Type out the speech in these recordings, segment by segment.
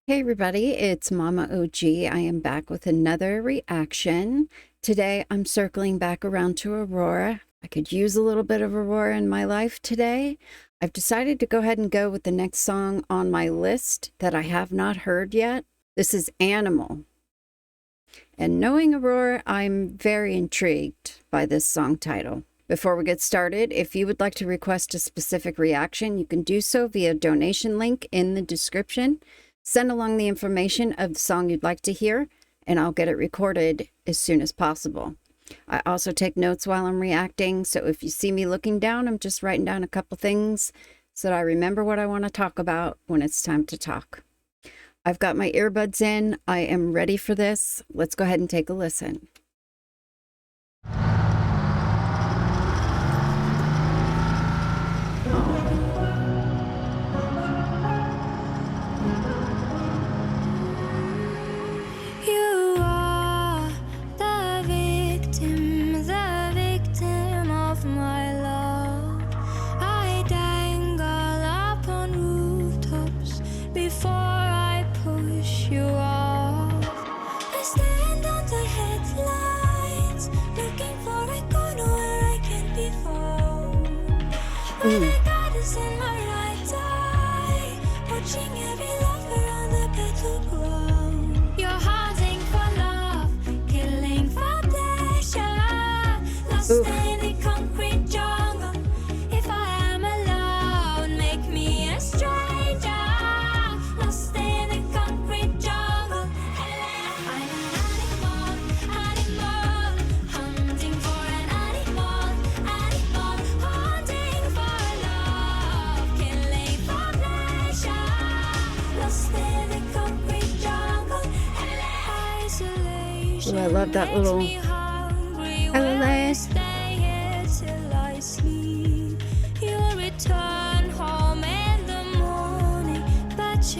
Hey everybody, it's Mama OG. I am back with another reaction. Today I'm circling back around to Aurora. I could use a little bit of Aurora in my life today. I've decided to go ahead and go with the next song on my list that I have not heard yet. This is Animal. And knowing Aurora, I'm very intrigued by this song title. Before we get started, if you would like to request a specific reaction, you can do so via donation link in the description. Send along the information of the song you'd like to hear, and I'll get it recorded as soon as possible. I also take notes while I'm reacting, so if you see me looking down, I'm just writing down a couple things so that I remember what I want to talk about when it's time to talk. I've got my earbuds in. I am ready for this. Let's go ahead and take a listen. I love that little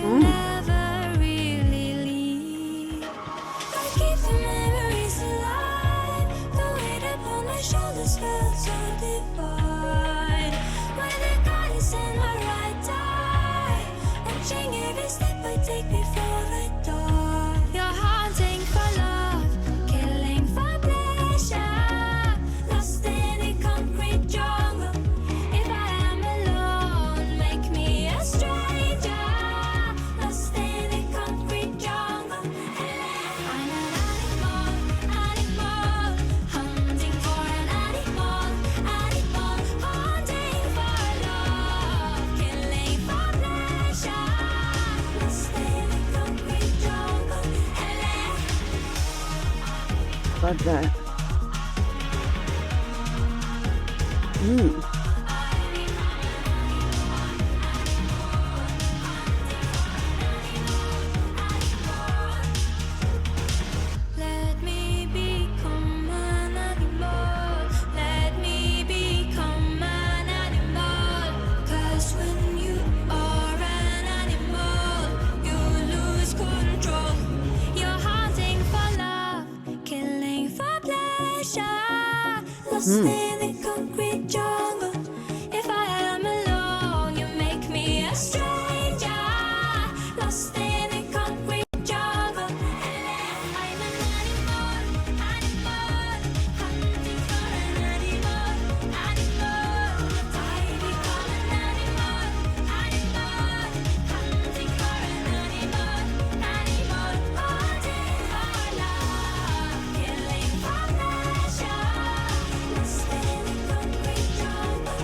never really leave. I keep the memories alive. The weight upon my shoulders felt so divine. When the God is in my right eye, watching every step I take before I die. You're hunting for love, killing for pleasure, lost in a concrete jungle. If I am alone, make me a stranger. Love that. Let me become an animal. Let me become an animal. 'Cause when you are an animal, you lose control. You're hunting for love, killing for pleasure, lost in the concrete jungle. If I am alone, you make me a stranger, lost in the concrete jungle. I'm an animal, hunting for an animal, I become an animal, hunting for an animal, hunting for love, killing for pleasure, lost in the concrete jungle.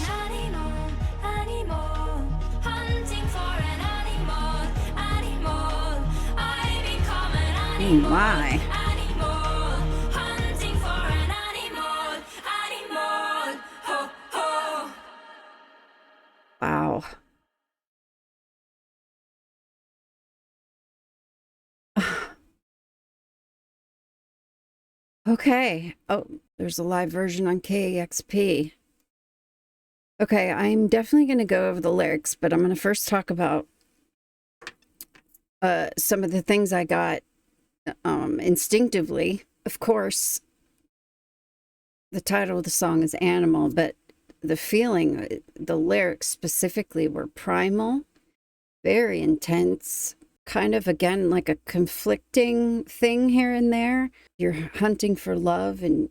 I'm an animal, hunting for an animal, I become an animal. Oh my. Hunting for an animal, ho, ho. Wow. Okay. Oh, there's a live version on KEXP. Okay, I'm definitely going to go over the lyrics, but I'm going to first talk about some of the things I got instinctively. Of course, the title of the song is Animal, but the feeling, the lyrics specifically were primal Very intense. Kind of, again, like a conflicting thing here and there. You're hunting for love and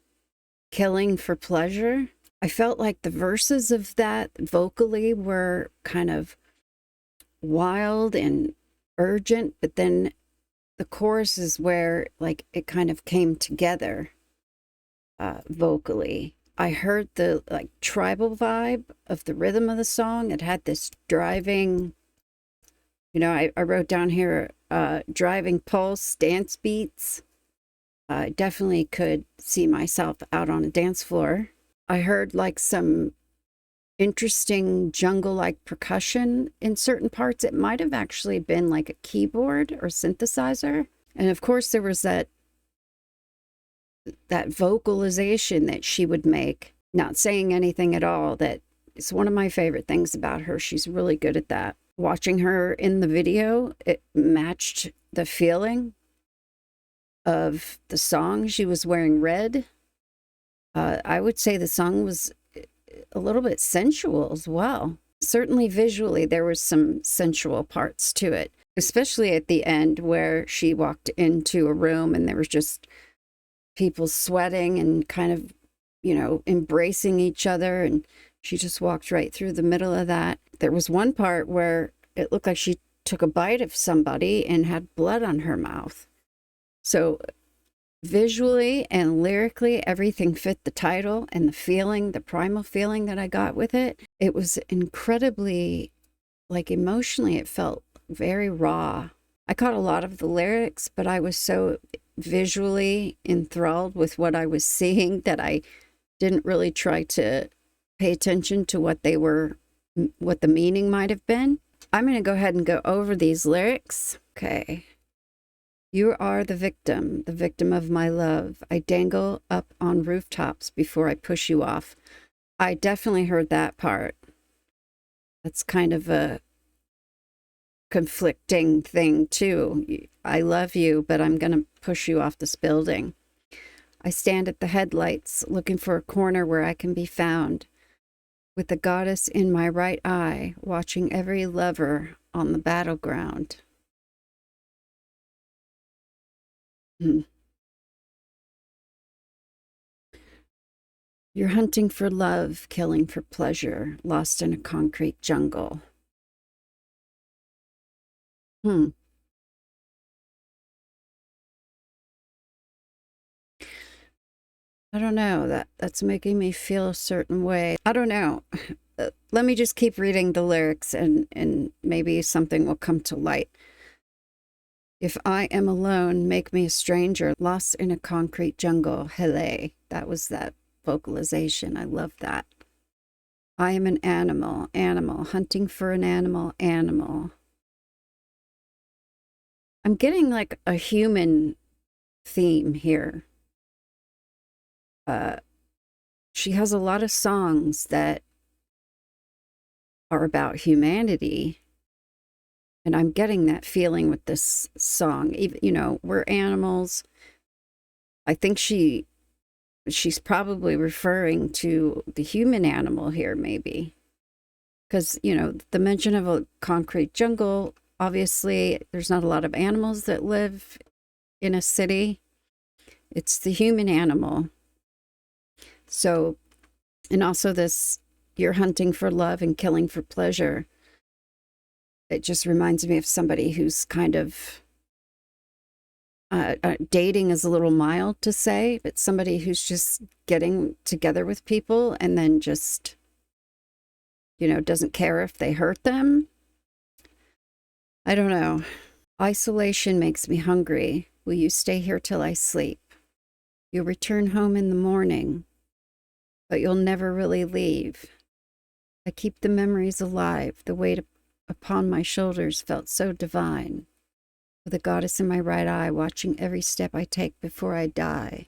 killing for pleasure. I felt like the verses of that vocally were kind of wild and urgent, but then the chorus is where like it kind of came together vocally. I heard the like tribal vibe of the rhythm of the song. It had this driving, I wrote down here, driving pulse, dance beats. I definitely could see myself out on a dance floor. I heard like some interesting jungle-like percussion in certain parts. It might have actually been like a keyboard or synthesizer. And of course there was that vocalization that she would make, not saying anything at all. That is one of my favorite things about her. She's really good at that. Watching her in the video, it matched the feeling of the song. She was wearing red. I would say the song was a little bit sensual as well. Certainly visually, there was some sensual parts to it, especially at the end where she walked into a room and there was just people sweating and kind of, embracing each other. And she just walked right through the middle of that. There was one part where it looked like she took a bite of somebody and had blood on her mouth. So visually and lyrically, everything fit the title and the feeling, the primal feeling that I got with it. It was incredibly, like emotionally, it felt very raw. I caught a lot of the lyrics, but I was so visually enthralled with what I was seeing that I didn't really try to pay attention to what the meaning might have been. I'm going to go ahead and go over these lyrics. Okay. You are the victim of my love. I dangle up on rooftops before I push you off. I definitely heard that part. That's kind of a conflicting thing too. I love you, but I'm going to push you off this building. I stand at the headlights looking for a corner where I can be found, with the goddess in my right eye, watching every lover on the battleground. You're hunting for love, killing for pleasure, lost in a concrete jungle. I don't know. That's making me feel a certain way. I don't know. Let me just keep reading the lyrics and maybe something will come to light. If I am alone, make me a stranger, lost in a concrete jungle. Hele. That was that vocalization. I love that. I am an animal, hunting for an animal. I'm getting like a human theme here. She has a lot of songs that are about humanity. And I'm getting that feeling with this song. Even, we're animals. I think she's probably referring to the human animal here, maybe. Because, the mention of a concrete jungle, obviously, there's not a lot of animals that live in a city. It's the human animal. So, and also this, you're hunting for love and killing for pleasure. It just reminds me of somebody who's kind of, dating is a little mild to say, but somebody who's just getting together with people and then just, doesn't care if they hurt them. I don't know. Isolation makes me hungry. Will you stay here till I sleep? You'll return home in the morning, but you'll never really leave. I keep the memories alive. The weight upon my shoulders felt so divine, with a goddess in my right eye watching every step I take before I die.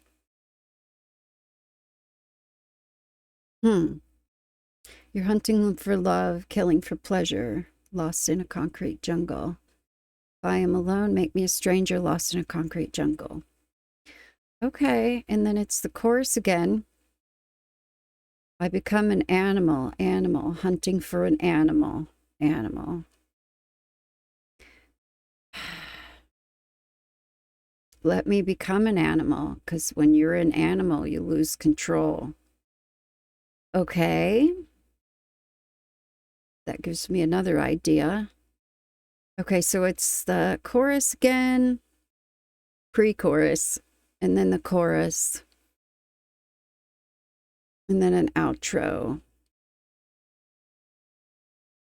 You're hunting for love, killing for pleasure, lost in a concrete jungle. If I am alone, make me a stranger, lost in a concrete jungle. Okay, and then it's the chorus again. I become an animal, hunting for an animal. Let me become an animal, because when you're an animal, you lose control. Okay. That gives me another idea. Okay, so it's the chorus again, pre-chorus, and then the chorus, and then an outro.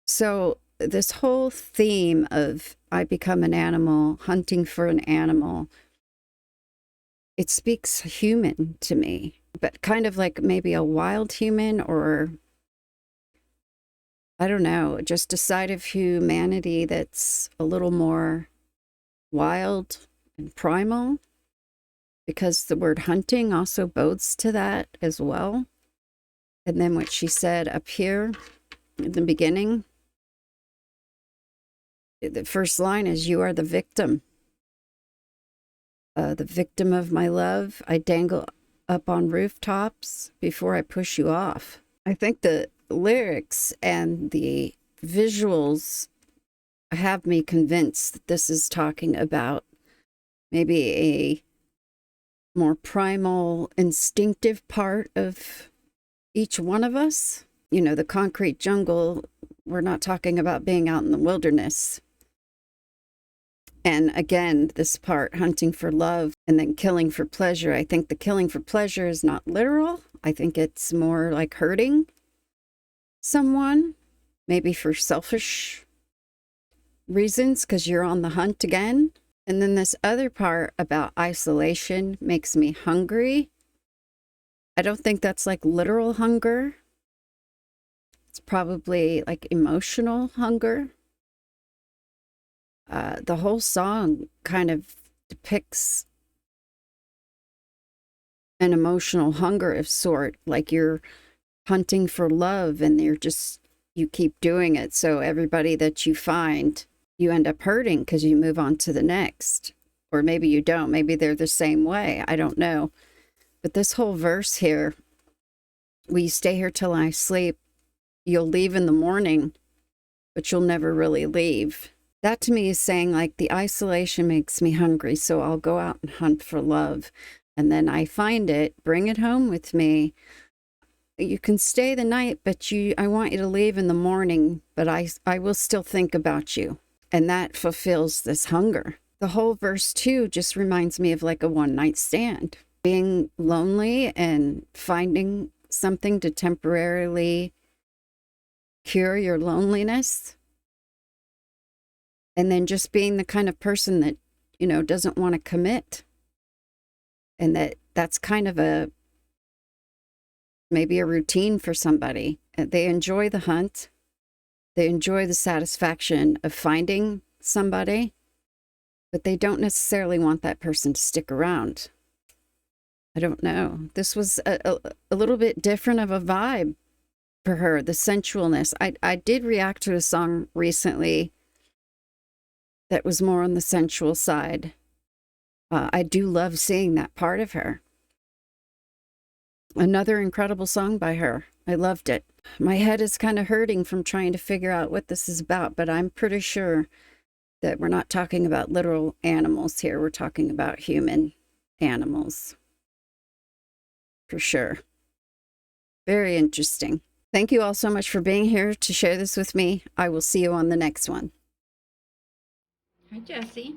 So this whole theme of I become an animal, hunting for an animal, it speaks human to me, but kind of like maybe a wild human, or I don't know, just a side of humanity that's a little more wild and primal, because the word hunting also bodes to that as well. And then what she said up here in the beginning, the first line is, you are the victim. The victim of my love. I dangle up on rooftops before I push you off. I think the lyrics and the visuals have me convinced that this is talking about maybe a more primal, instinctive part of each one of us. You know, the concrete jungle, we're not talking about being out in the wilderness. And again, this part, hunting for love and then killing for pleasure. I think the killing for pleasure is not literal. I think it's more like hurting someone, maybe for selfish reasons, because you're on the hunt again. And then this other part about isolation makes me hungry. I don't think that's like literal hunger. It's probably like emotional hunger. The whole song kind of depicts an emotional hunger of sort, like you're hunting for love and you keep doing it. So everybody that you find, you end up hurting because you move on to the next. Or maybe you don't. Maybe they're the same way. I don't know. But this whole verse here, will you stay here till I sleep? You'll leave in the morning, but you'll never really leave. That to me is saying like the isolation makes me hungry, so I'll go out and hunt for love. And then I find it, bring it home with me. You can stay the night, but I want you to leave in the morning, but I will still think about you. And that fulfills this hunger. The whole verse 2 just reminds me of like a one-night stand. Being lonely and finding something to temporarily cure your loneliness. And then just being the kind of person that, you know, doesn't want to commit. And that's kind of maybe a routine for somebody. They enjoy the hunt. They enjoy the satisfaction of finding somebody, but they don't necessarily want that person to stick around. I don't know. This was a little bit different of a vibe for her, the sensualness. I did react to a song recently that was more on the sensual side. I do love seeing that part of her. Another incredible song by her. I loved it. My head is kind of hurting from trying to figure out what this is about, but I'm pretty sure that we're not talking about literal animals here. We're talking about human animals. For sure. Very interesting. Thank you all so much for being here to share this with me. I will see you on the next one. Hi, Jessie.